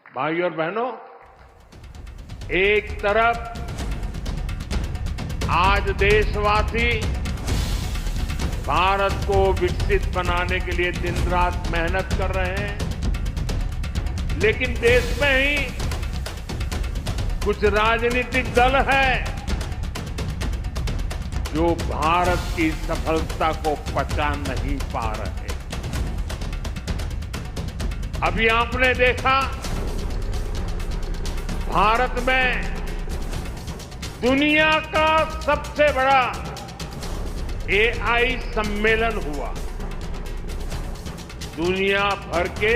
भाइयों और बहनों, एक तरफ आज देशवासी भारत को विकसित बनाने के लिए दिन रात मेहनत कर रहे हैं, लेकिन देश में ही कुछ राजनीतिक दल हैं जो भारत की सफलता को पचा नहीं पा रहे। अभी आपने देखा, भारत में दुनिया का सबसे बड़ा एआई सम्मेलन हुआ। दुनिया भर के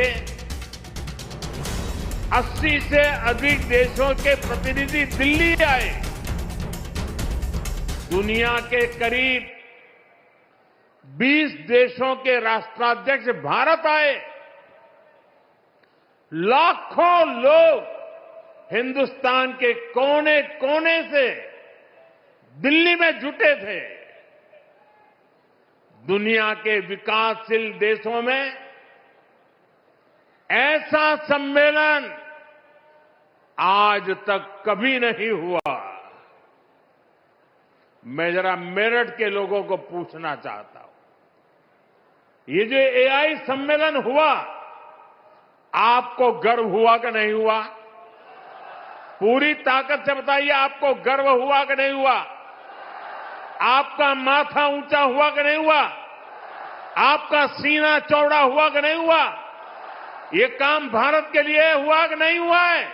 80 से अधिक देशों के प्रतिनिधि दिल्ली आए। दुनिया के करीब 20 देशों के राष्ट्राध्यक्ष भारत आए। लाखों लोग हिंदुस्तान के कोने कोने से दिल्ली में जुटे थे। दुनिया के विकासशील देशों में ऐसा सम्मेलन आज तक कभी नहीं हुआ। मैं जरा मेरठ के लोगों को पूछना चाहता हूं, ये जो एआई सम्मेलन हुआ, आपको गर्व हुआ कि नहीं हुआ? पूरी ताकत से बताइए, आपको गर्व हुआ कि नहीं हुआ? आपका माथा ऊंचा हुआ कि नहीं हुआ? आपका सीना चौड़ा हुआ कि नहीं हुआ? ये काम भारत के लिए हुआ कि नहीं हुआ है?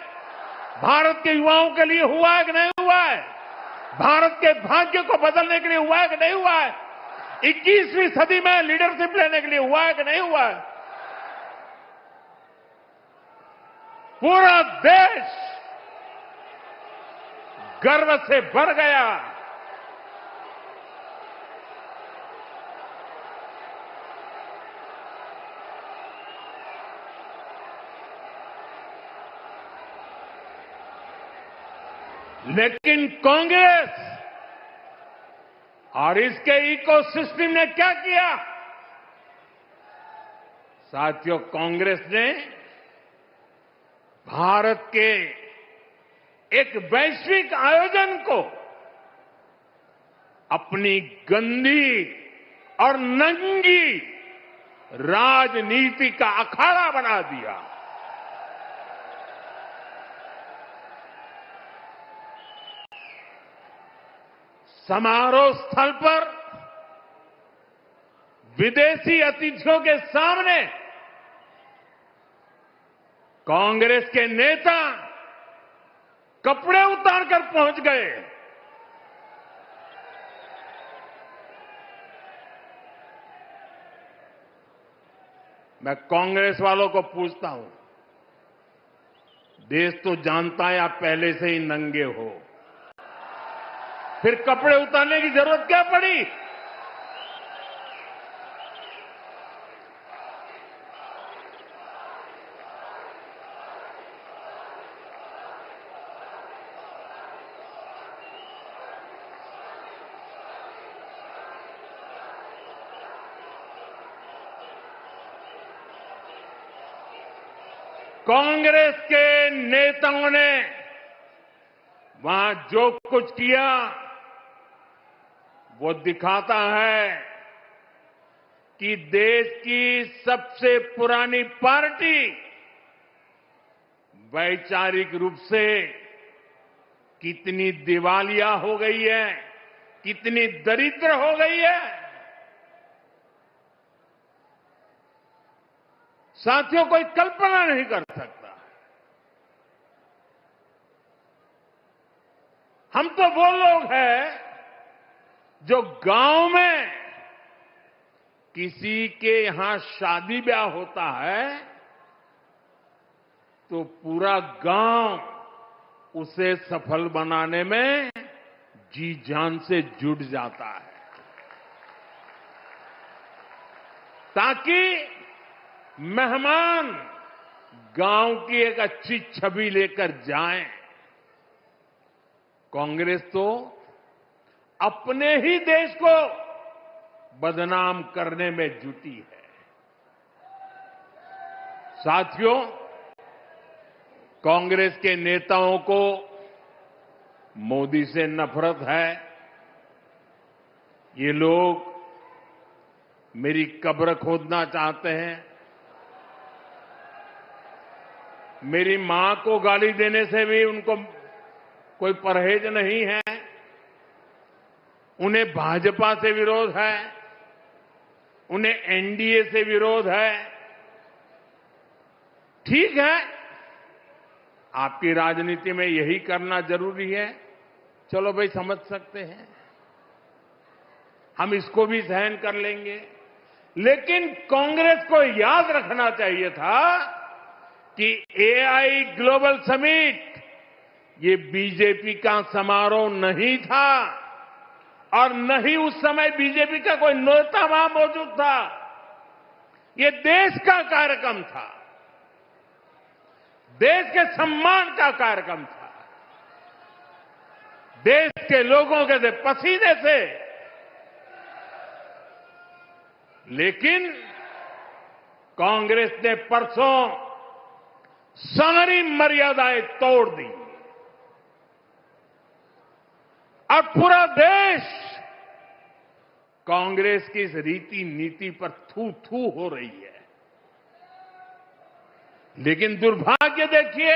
भारत के युवाओं के लिए हुआ है कि नहीं हुआ है? भारत के भाग्य को बदलने के लिए हुआ है कि नहीं हुआ है? 21वीं सदी में लीडरशिप लेने के लिए हुआ है कि नहीं हुआ है? पूरा देश गर्व से भर गया। लेकिन कांग्रेस और इसके इकोसिस्टम ने क्या किया? साथियों, कांग्रेस ने भारत के एक वैश्विक आयोजन को अपनी गंदी और नंगी राजनीति का अखाड़ा बना दिया। समारोह स्थल पर विदेशी अतिथियों के सामने कांग्रेस के नेता कपड़े उतारकर पहुंच गए। मैं कांग्रेस वालों को पूछता हूं, देश तो जानता है आप पहले से ही नंगे हो, फिर कपड़े उतारने की जरूरत क्या पड़ी? कांग्रेस के नेताओं ने वहां जो कुछ किया वो दिखाता है कि देश की सबसे पुरानी पार्टी वैचारिक रूप से कितनी दिवालिया हो गई है, कितनी दरिद्र हो गई है। साथियों, कोई कल्पना नहीं कर सकता। हम तो वो लोग हैं जो गांव में किसी के यहां शादी ब्याह होता है तो पूरा गांव उसे सफल बनाने में जी जान से जुट जाता है, ताकि मेहमान गांव की एक अच्छी छवि लेकर जाएं। कांग्रेस तो अपने ही देश को बदनाम करने में जुटी है। साथियों, कांग्रेस के नेताओं को मोदी से नफरत है। ये लोग मेरी कब्र खोदना चाहते हैं। मेरी मां को गाली देने से भी उनको कोई परहेज नहीं है। उन्हें भाजपा से विरोध है, उन्हें एनडीए से विरोध है। ठीक है, आपकी राजनीति में यही करना जरूरी है, चलो भाई समझ सकते हैं, हम इसको भी सहन कर लेंगे। लेकिन कांग्रेस को याद रखना चाहिए था कि एआई ग्लोबल समिट ये बीजेपी का समारोह नहीं था और न ही उस समय बीजेपी का कोई नेता वहां मौजूद था। ये देश का कार्यक्रम था, देश के सम्मान का कार्यक्रम था, देश के लोगों के पसीने से। लेकिन कांग्रेस ने परसों सारी मर्यादाएं तोड़ दी और पूरा देश कांग्रेस की इस रीति नीति पर थू थू हो रही है। लेकिन दुर्भाग्य देखिए,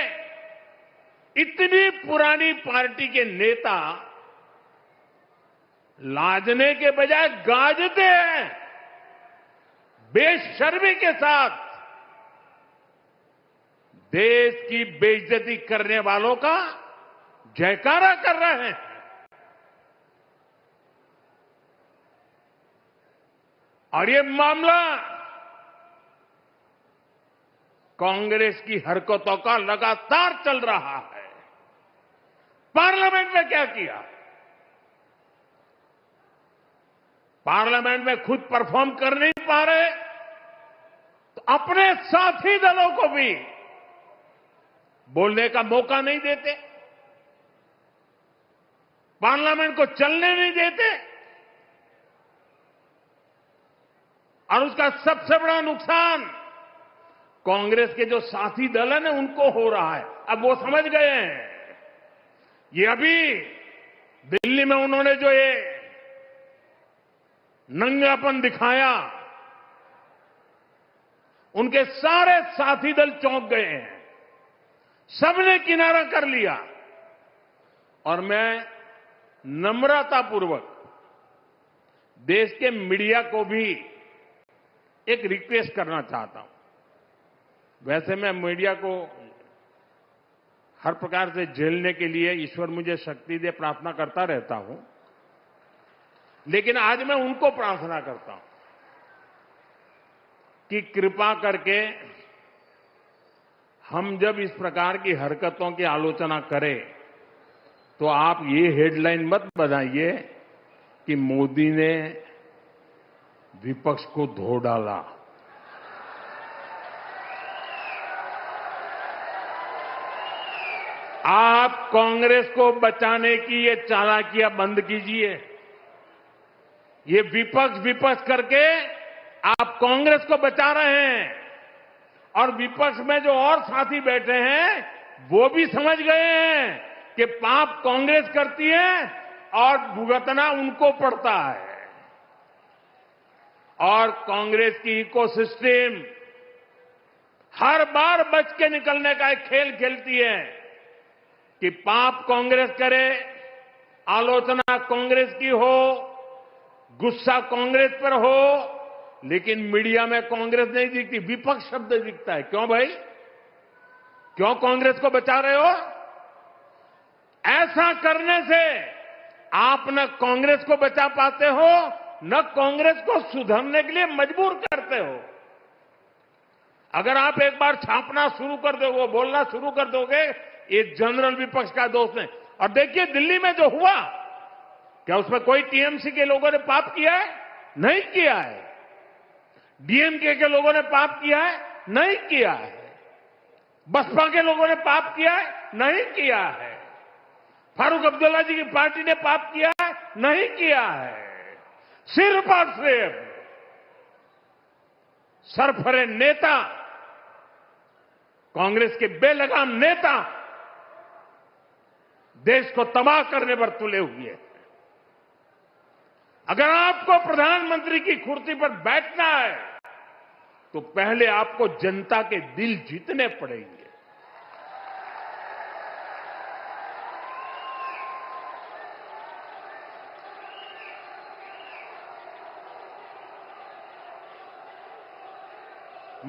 इतनी पुरानी पार्टी के नेता लाजने के बजाय गाजते हैं, बेशर्मी के साथ देश की बेइज्जती करने वालों का जयकारा कर रहे हैं। और ये मामला कांग्रेस की हरकतों का लगातार चल रहा है। पार्लियामेंट में क्या किया? पार्लियामेंट में खुद परफॉर्म कर नहीं पा रहे तो अपने साथी दलों को भी बोलने का मौका नहीं देते, पार्लियामेंट को चलने नहीं देते। और उसका सबसे बड़ा नुकसान कांग्रेस के जो साथी दल है ना, उनको हो रहा है। अब वो समझ गए हैं। ये अभी दिल्ली में उन्होंने जो ये नंगापन दिखाया, उनके सारे साथी दल चौंक गए हैं, सबने किनारा कर लिया। और मैं नम्रतापूर्वक देश के मीडिया को भी एक रिक्वेस्ट करना चाहता हूं। वैसे मैं मीडिया को हर प्रकार से झेलने के लिए ईश्वर मुझे शक्ति दे प्रार्थना करता रहता हूं, लेकिन आज मैं उनको प्रार्थना करता हूं कि कृपा करके हम जब इस प्रकार की हरकतों की आलोचना करें तो आप ये हेडलाइन मत बनाइए कि मोदी ने विपक्ष को धो डाला। आप कांग्रेस को बचाने की ये चालाकियां बंद कीजिए। ये विपक्ष करके आप कांग्रेस को बचा रहे हैं और विपक्ष में जो और साथी बैठे हैं वो भी समझ गए हैं कि पाप कांग्रेस करती है और भुगतना उनको पड़ता है। और कांग्रेस की इकोसिस्टम हर बार बच के निकलने का एक खेल खेलती है कि पाप कांग्रेस करे, आलोचना कांग्रेस की हो, गुस्सा कांग्रेस पर हो, लेकिन मीडिया में कांग्रेस नहीं दिखती, विपक्ष शब्द दिखता है। क्यों भाई? क्यों कांग्रेस को बचा रहे हो? ऐसा करने से आप न कांग्रेस को बचा पाते हो, न कांग्रेस को सुधरने के लिए मजबूर करते हो। अगर आप एक बार छापना शुरू कर दोगे, बोलना शुरू कर दोगे, ये जनरल विपक्ष का दोष है। और देखिए दिल्ली में जो हुआ, क्या उसमें कोई टीएमसी के लोगों ने पाप किया है? नहीं किया है। डीएमके के लोगों ने पाप किया है? नहीं किया है। बसपा के लोगों ने पाप किया है? नहीं किया है। फारूक अब्दुल्ला जी की पार्टी ने पाप किया है? नहीं किया है। सिर्फ और सिर्फ सरफरे नेता कांग्रेस के बेलगाम नेता देश को तबाह करने पर तुले हुए हैं। अगर आपको प्रधानमंत्री की कुर्सी पर बैठना है तो पहले आपको जनता के दिल जीतने पड़ेंगे।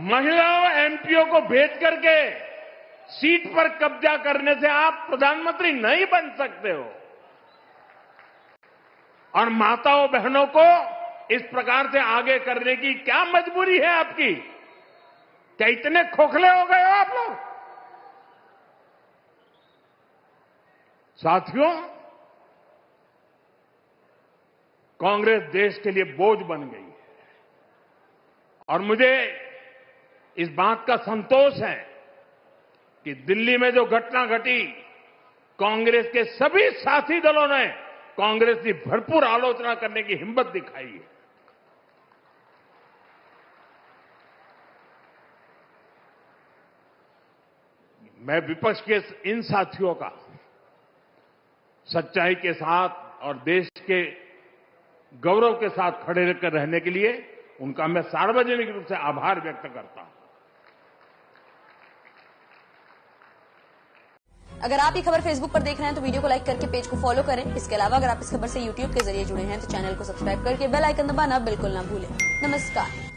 महिलाओं एमपीओ को भेज करके सीट पर कब्जा करने से आप प्रधानमंत्री नहीं बन सकते हो। और माताओं बहनों को इस प्रकार से आगे करने की क्या मजबूरी है आपकी? क्या इतने खोखले हो गए हो आप लोग? साथियों, कांग्रेस देश के लिए बोझ बन गई है और मुझे इस बात का संतोष है कि दिल्ली में जो घटना घटी, कांग्रेस के सभी साथी दलों ने कांग्रेस की भरपूर आलोचना करने की हिम्मत दिखाई है। मैं विपक्ष के इन साथियों का सच्चाई के साथ और देश के गौरव के साथ खड़े रहकर रहने के लिए उनका मैं सार्वजनिक रूप से आभार व्यक्त करता हूं। अगर आप ये खबर फेसबुक पर देख रहे हैं तो वीडियो को लाइक करके पेज को फॉलो करें। इसके अलावा अगर आप इस खबर से यूट्यूब के जरिए जुड़े हैं तो चैनल को सब्सक्राइब करके बेल आइकन दबाना बिल्कुल ना भूलें। नमस्कार।